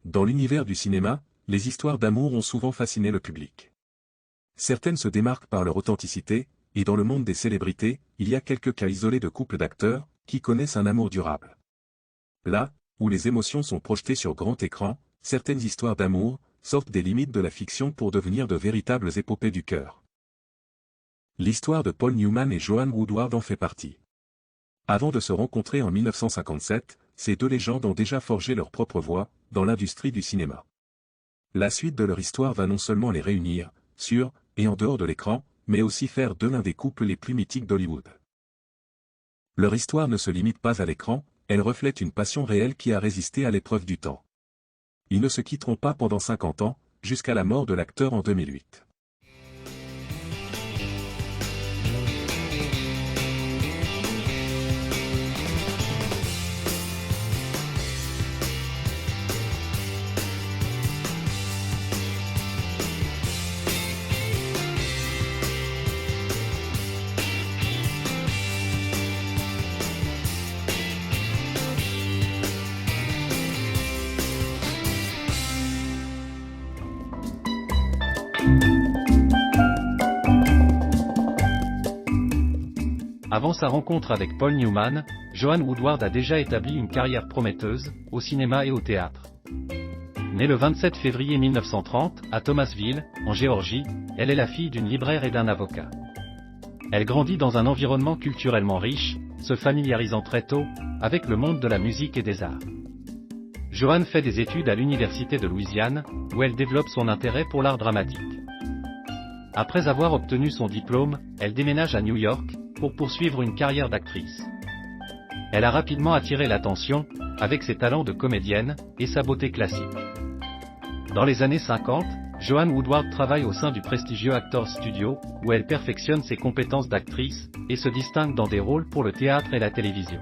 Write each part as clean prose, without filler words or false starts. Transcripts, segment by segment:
Dans l'univers du cinéma, les histoires d'amour ont souvent fasciné le public. Certaines se démarquent par leur authenticité, et dans le monde des célébrités, il y a quelques cas isolés de couples d'acteurs, qui connaissent un amour durable. Là, où les émotions sont projetées sur grand écran, certaines histoires d'amour sortent des limites de la fiction pour devenir de véritables épopées du cœur. L'histoire de Paul Newman et Joanne Woodward en fait partie. Avant de se rencontrer en 1957, ces deux légendes ont déjà forgé leur propre voie, dans l'industrie du cinéma. La suite de leur histoire va non seulement les réunir, sur et en dehors de l'écran, mais aussi faire d'eux l'un des couples les plus mythiques d'Hollywood. Leur histoire ne se limite pas à l'écran, elle reflète une passion réelle qui a résisté à l'épreuve du temps. Ils ne se quitteront pas pendant 50 ans, jusqu'à la mort de l'acteur en 2008. Avant sa rencontre avec Paul Newman, Joanne Woodward a déjà établi une carrière prometteuse, au cinéma et au théâtre. Née le 27 février 1930, à Thomasville, en Géorgie, elle est la fille d'une libraire et d'un avocat. Elle grandit dans un environnement culturellement riche, se familiarisant très tôt, avec le monde de la musique et des arts. Joanne fait des études à l'université de Louisiane, où elle développe son intérêt pour l'art dramatique. Après avoir obtenu son diplôme, elle déménage à New York, pour poursuivre une carrière d'actrice. Elle a rapidement attiré l'attention, avec ses talents de comédienne, et sa beauté classique. Dans les années 50, Joanne Woodward travaille au sein du prestigieux Actors Studio, où elle perfectionne ses compétences d'actrice, et se distingue dans des rôles pour le théâtre et la télévision.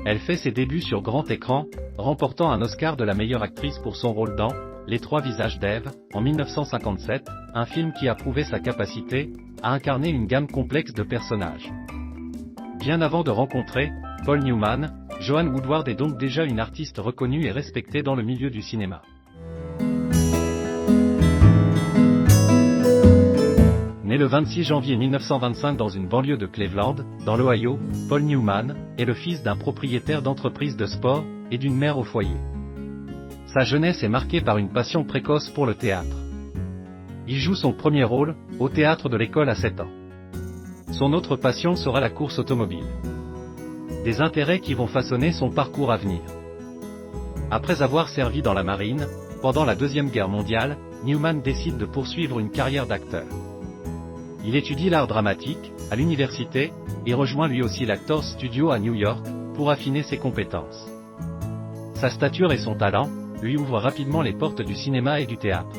Elle fait ses débuts sur grand écran, remportant un Oscar de la meilleure actrice pour son rôle dans Les Trois Visages d'Ève, en 1957, un film qui a prouvé sa capacité à incarner une gamme complexe de personnages. Bien avant de rencontrer Paul Newman, Joanne Woodward est donc déjà une artiste reconnue et respectée dans le milieu du cinéma. Né le 26 janvier 1925 dans une banlieue de Cleveland, dans l'Ohio, Paul Newman est le fils d'un propriétaire d'entreprise de sport et d'une mère au foyer. Sa jeunesse est marquée par une passion précoce pour le théâtre. Il joue son premier rôle, au théâtre de l'école à 7 ans. Son autre passion sera la course automobile. Des intérêts qui vont façonner son parcours à venir. Après avoir servi dans la marine, pendant la Deuxième Guerre mondiale, Newman décide de poursuivre une carrière d'acteur. Il étudie l'art dramatique, à l'université, et rejoint lui aussi l'Actors Studio à New York, pour affiner ses compétences. Sa stature et son talent lui ouvrent rapidement les portes du cinéma et du théâtre.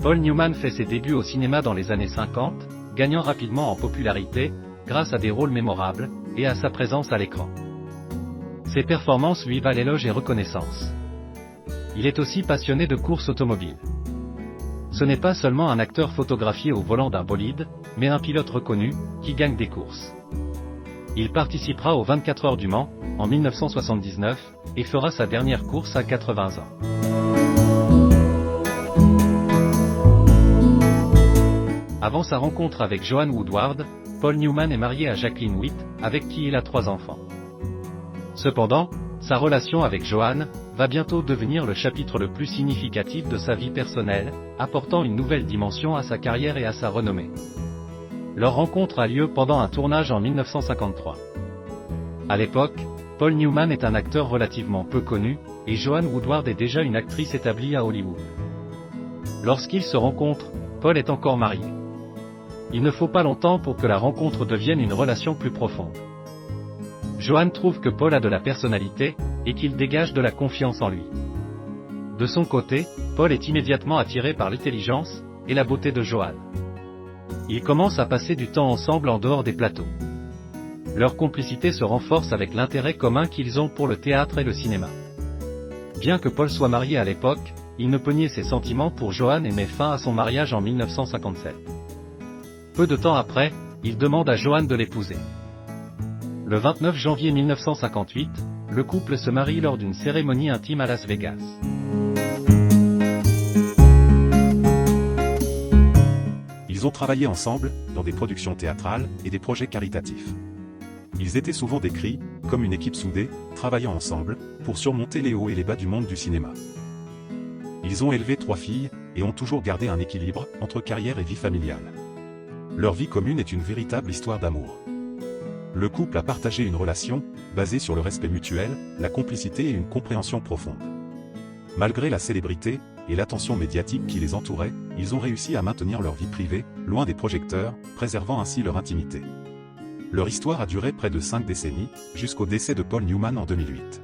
Paul Newman fait ses débuts au cinéma dans les années 50, gagnant rapidement en popularité, grâce à des rôles mémorables, et à sa présence à l'écran. Ses performances lui valent éloge et reconnaissance. Il est aussi passionné de course automobile. Ce n'est pas seulement un acteur photographié au volant d'un bolide, mais un pilote reconnu, qui gagne des courses. Il participera aux 24 heures du Mans, en 1979, et fera sa dernière course à 80 ans. Avant sa rencontre avec Joanne Woodward, Paul Newman est marié à Jacqueline Witt, avec qui il a 3 enfants. Cependant, sa relation avec Joanne va bientôt devenir le chapitre le plus significatif de sa vie personnelle, apportant une nouvelle dimension à sa carrière et à sa renommée. Leur rencontre a lieu pendant un tournage en 1953. À l'époque, Paul Newman est un acteur relativement peu connu, et Joanne Woodward est déjà une actrice établie à Hollywood. Lorsqu'ils se rencontrent, Paul est encore marié. Il ne faut pas longtemps pour que la rencontre devienne une relation plus profonde. Joanne trouve que Paul a de la personnalité, et qu'il dégage de la confiance en lui. De son côté, Paul est immédiatement attiré par l'intelligence et la beauté de Joanne. Ils commencent à passer du temps ensemble en dehors des plateaux. Leur complicité se renforce avec l'intérêt commun qu'ils ont pour le théâtre et le cinéma. Bien que Paul soit marié à l'époque, il ne peut nier ses sentiments pour Joanne et met fin à son mariage en 1957. Peu de temps après, il demande à Joanne de l'épouser. Le 29 janvier 1958, le couple se marie lors d'une cérémonie intime à Las Vegas. Ils ont travaillé ensemble, dans des productions théâtrales et des projets caritatifs. Ils étaient souvent décrits comme une équipe soudée, travaillant ensemble, pour surmonter les hauts et les bas du monde du cinéma. Ils ont élevé 3 filles, et ont toujours gardé un équilibre entre carrière et vie familiale. Leur vie commune est une véritable histoire d'amour. Le couple a partagé une relation, basée sur le respect mutuel, la complicité et une compréhension profonde. Malgré la célébrité, et l'attention médiatique qui les entourait, ils ont réussi à maintenir leur vie privée, loin des projecteurs, préservant ainsi leur intimité. Leur histoire a duré près de 5 décennies, jusqu'au décès de Paul Newman en 2008.